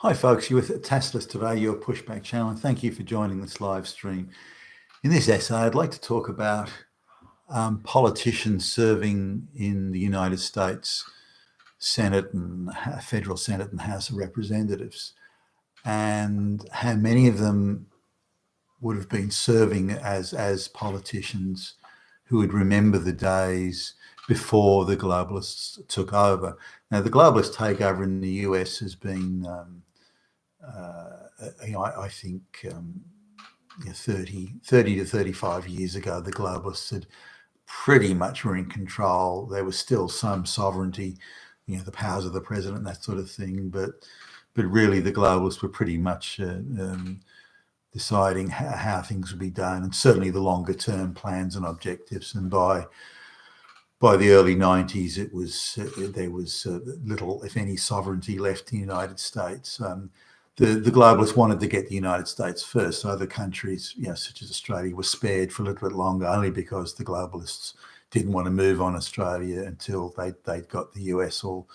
Hi folks, you're with Tasteless today, your pushback channel, and thank you for joining this live stream. In this essay, I'd like to talk about politicians serving in the United States Senate and Federal Senate and House of Representatives, and how many of them would have been serving as politicians who would remember the days before the globalists took over. Now, the globalist takeover in the US has been I think 30 to 35 years ago, the globalists had pretty much were in control. There was still some sovereignty, the powers of the president, that sort of thing. But really, the globalists were pretty much deciding how things would be done, and certainly the longer term plans and objectives. And by the early 90s, there was little, if any, sovereignty left in the United States. The globalists wanted to get the United States first, so other countries, such as Australia, were spared for a little bit longer, only because the globalists didn't want to move on Australia until they'd got the US all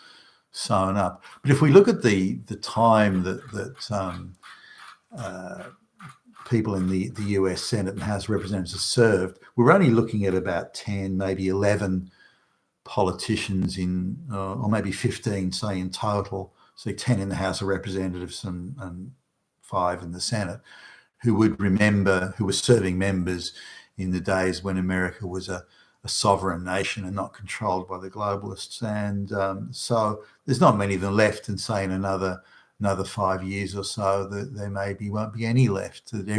sewn up. But if we look at the time that people in the US Senate and House of Representatives served, we're only looking at about 10, maybe 11 politicians or maybe 15, say, in total. So 10 in the House of Representatives and 5 in the Senate, who would remember, who were serving members in the days when America was a sovereign nation and not controlled by the globalists. And so there's not many of them left, and say in another 5 years or so, that there won't be any left. That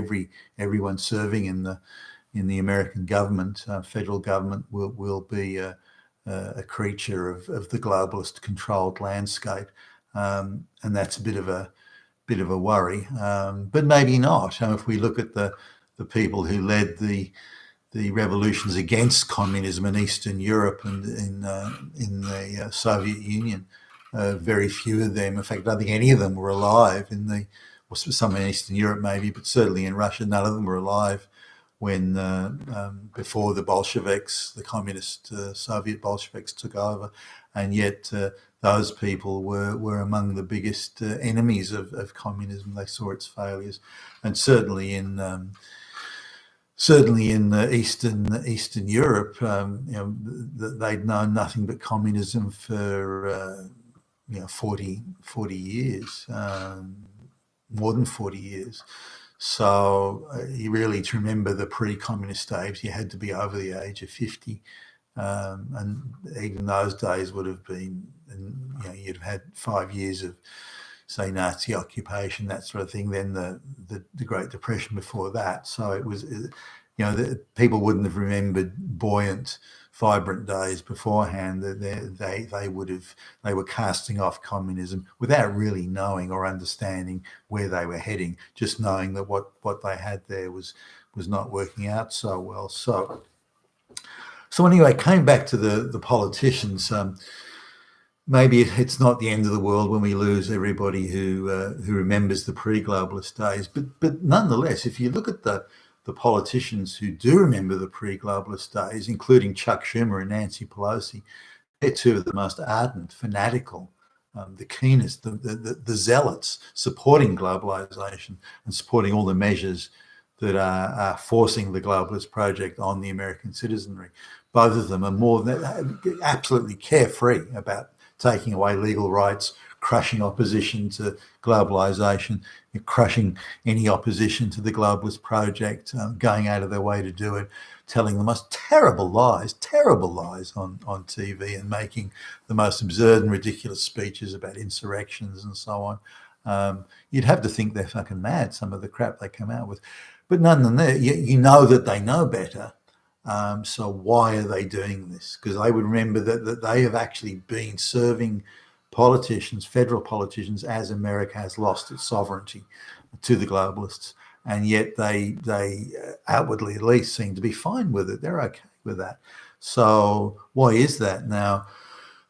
everyone serving in the American government, federal government, will be a creature of the globalist controlled landscape. And that's a bit of a worry, but maybe not. If we look at the people who led the revolutions against communism in Eastern Europe and in the Soviet Union, very few of them, in fact, I don't think any of them were alive some in Eastern Europe maybe, but certainly in Russia, none of them were alive when before the Bolsheviks, the communist Soviet Bolsheviks, took over, and yet those people were among the biggest enemies of communism. They saw its failures, and certainly in Eastern Europe, they'd known nothing but communism for 40 years, more than 40 years. So you really, to remember the pre-communist days, you had to be over the age of 50. And even those days would have been, you'd have had 5 years of, say, Nazi occupation, that sort of thing, then the Great Depression before that. So it was, people wouldn't have remembered buoyant, vibrant days beforehand. They were casting off communism without really knowing or understanding where they were heading, just knowing that what they had there was not working out so well. So anyway, came back to the politicians. Maybe it's not the end of the world when we lose everybody who remembers the pre-globalist days, but nonetheless, if you look at the politicians who do remember the pre-globalist days, including Chuck Schumer and Nancy Pelosi, they're two of the most ardent, fanatical, the keenest, the zealots supporting globalization and supporting all the measures that are forcing the globalist project on the American citizenry. Both of them are more than absolutely carefree about taking away legal rights, crushing opposition to globalization, crushing any opposition to the globalist project, going out of their way to do it, telling the most terrible lies on TV, and making the most absurd and ridiculous speeches about insurrections and so on. You'd have to think they're fucking mad, some of the crap they come out with. But nonetheless, you know that they know better. So why are they doing this? Because they would remember that they have actually been serving politicians, federal politicians, as America has lost its sovereignty to the globalists, and yet they outwardly at least seem to be fine with it. They're okay with that. So why is that? Now,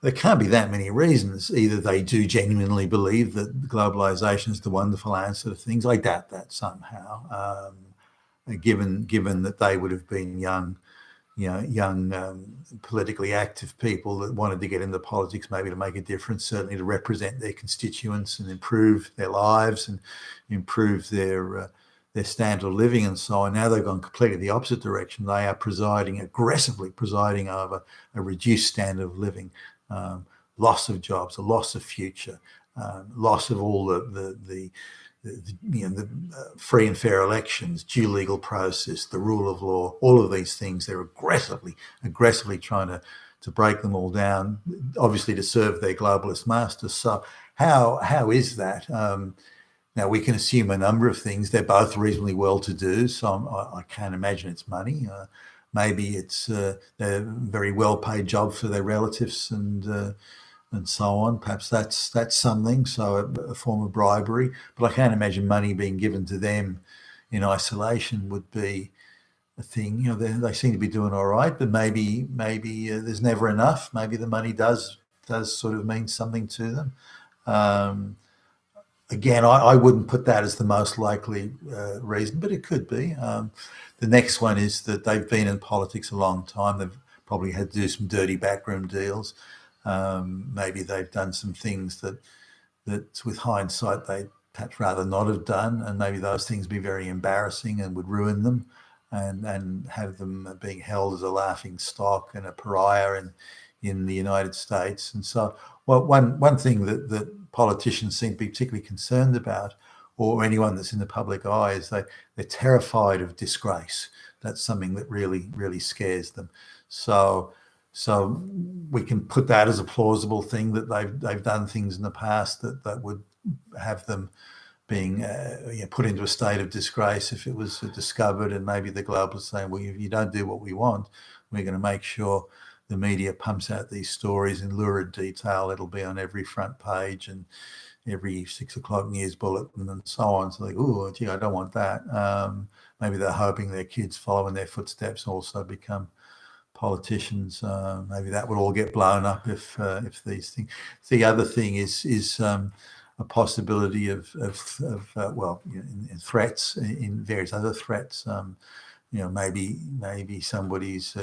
there can't be that many reasons. Either they do genuinely believe that globalization is the wonderful answer to things. I doubt that somehow, given that they would have been young young politically active people that wanted to get into politics, maybe to make a difference, certainly to represent their constituents and improve their lives and improve their standard of living and so on. Now they've gone completely the opposite direction. They are aggressively presiding over a reduced standard of living, loss of jobs, a loss of future, loss of all the free and fair elections, due legal process, the rule of law, all of these things. They're aggressively trying to break them all down, obviously to serve their globalist masters. So how is that? Now, we can assume a number of things. They're both reasonably well-to-do, so I can't imagine it's money. Maybe it's a very well-paid job for their relatives and so on. Perhaps that's something, so a form of bribery. But I can't imagine money being given to them in isolation would be a thing. They seem to be doing all right, but maybe there's never enough. Maybe the money does sort of mean something to them. Again, I wouldn't put that as the most likely reason, but it could be. The next one is that they've been in politics a long time. They've probably had to do some dirty backroom deals. Maybe they've done some things that with hindsight they'd perhaps rather not have done, and maybe those things be very embarrassing and would ruin them and have them being held as a laughing stock and a pariah in the United States. And so one thing that politicians seem to be particularly concerned about, or anyone that's in the public eye, is they're terrified of disgrace. That's something that really, really scares them. So we can put that as a plausible thing, that they've done things in the past that would have them being put into a state of disgrace if it was discovered, and maybe the globalists saying, well, if you don't do what we want, we're going to make sure the media pumps out these stories in lurid detail. It'll be on every front page and every 6 o'clock news bulletin and so on. So oh, gee, I don't want that. Maybe they're hoping their kids following their footsteps also become politicians. Maybe that would all get blown up if these things. The other thing is a possibility of in threats, in various other threats. Maybe somebody's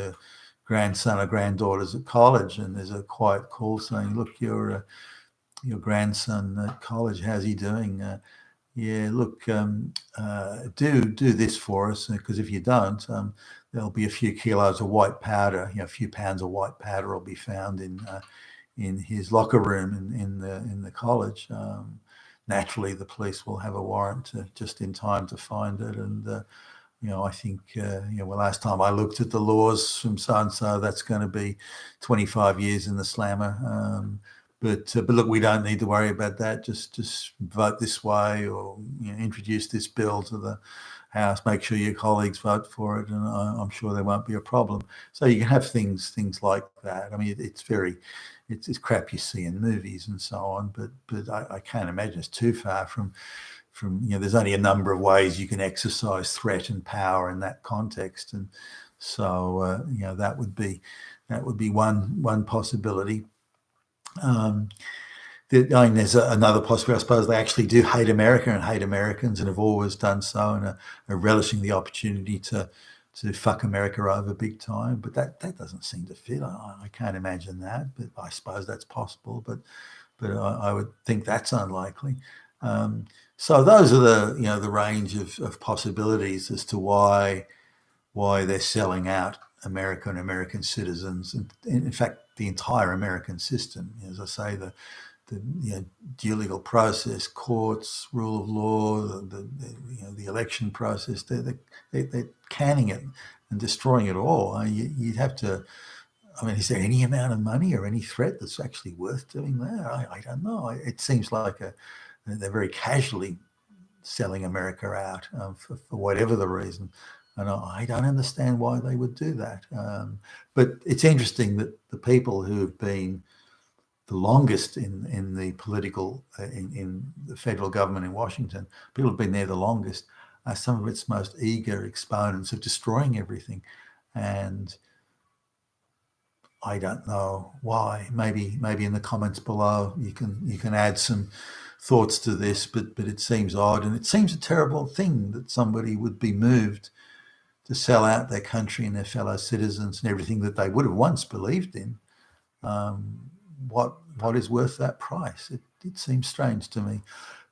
grandson or granddaughter's at college, and there's a quiet call saying, "Look, your grandson at college, how's he doing? Yeah, look, do this for us, because if you don't, there'll be a few kilos of white powder. A few pounds of white powder will be found in his locker room in the college. Naturally, the police will have a warrant just in time to find it, and I think, last time I looked at the laws from so-and-so, that's going to be 25 years in the slammer. But look, we don't need to worry about that. Just vote this way, or introduce this bill to the House. Make sure your colleagues vote for it, and I'm sure there won't be a problem. So you can have things like that. I mean, it's crap you see in movies and so on. But I can't imagine it's too far from there's only a number of ways you can exercise threat and power in that context, and so that would be one possibility. There's another possibility. I suppose they actually do hate America and hate Americans, and have always done so, and are relishing the opportunity to fuck America over big time. But that doesn't seem to fit. I can't imagine that, but I suppose that's possible. But I would think that's unlikely. So those are the range of possibilities as to why they're selling out America and American citizens, and in fact the entire American system. As I say, the due legal process, courts, rule of law, the election process, they're canning it and destroying it all. You'd have to. I mean, is there any amount of money or any threat that's actually worth doing that? I don't know. It seems like they're very casually selling America out for whatever the reason. And I don't understand why they would do that. But it's interesting that the people who have been the longest in the political, in the federal government in Washington, people who've been there the longest, are some of its most eager exponents of destroying everything. And I don't know why. Maybe in the comments below you can add some thoughts to this, but it seems odd, and it seems a terrible thing that somebody would be moved sell out their country and their fellow citizens and everything that they would have once believed in, what is worth that price? It seems strange to me.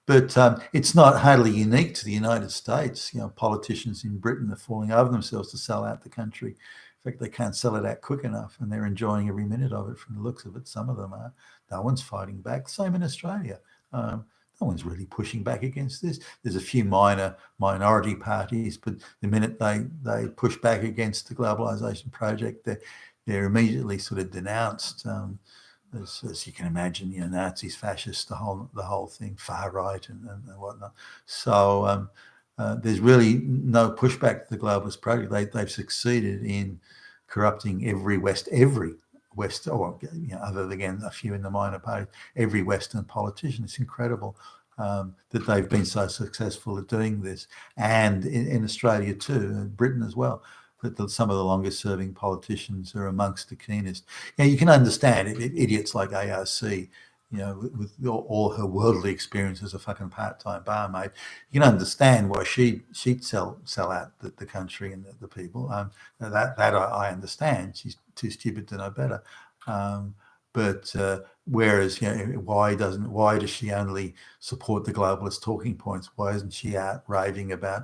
But it's not hardly unique to the United States. Politicians in Britain are falling over themselves to sell out the country. In fact, they can't sell it out quick enough, and they're enjoying every minute of it from the looks of it. Some of them are. No one's fighting back. Same in Australia. No one's really pushing back against this. There's a few minority parties, but the minute they push back against the globalisation project, they're immediately sort of denounced. As you can imagine, Nazis, fascists, the whole thing, far right and whatnot. So there's really no pushback to the globalist project. They've succeeded in corrupting every West, or other than again a few in the minor parties, every Western politician. It's incredible that they've been so successful at doing this, and in Australia too, and Britain as well. That some of the longest serving politicians are amongst the keenest. You can understand idiots like AOC, with all her worldly experience as a fucking part-time barmaid. You can understand why she'd sell out the country and the people. That I understand. She's too stupid to know better. But whereas, why does she only support the globalist talking points? Why isn't she out raving about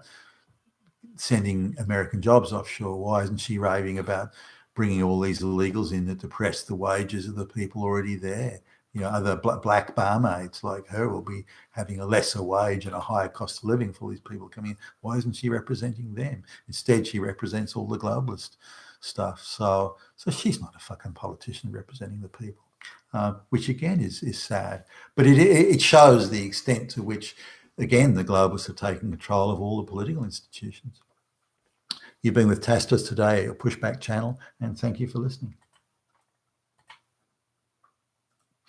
sending American jobs offshore? Why isn't she raving about bringing all these illegals in that depress the wages of the people already there? Other black barmaids like her will be having a lesser wage and a higher cost of living for these people coming in. Why isn't she representing them? Instead, she represents all the globalist stuff. So she's not a fucking politician representing the people, which again is sad. But it shows the extent to which, again, the globalists are taking control of all the political institutions. You've been with Taspers today, a pushback channel, and thank you for listening.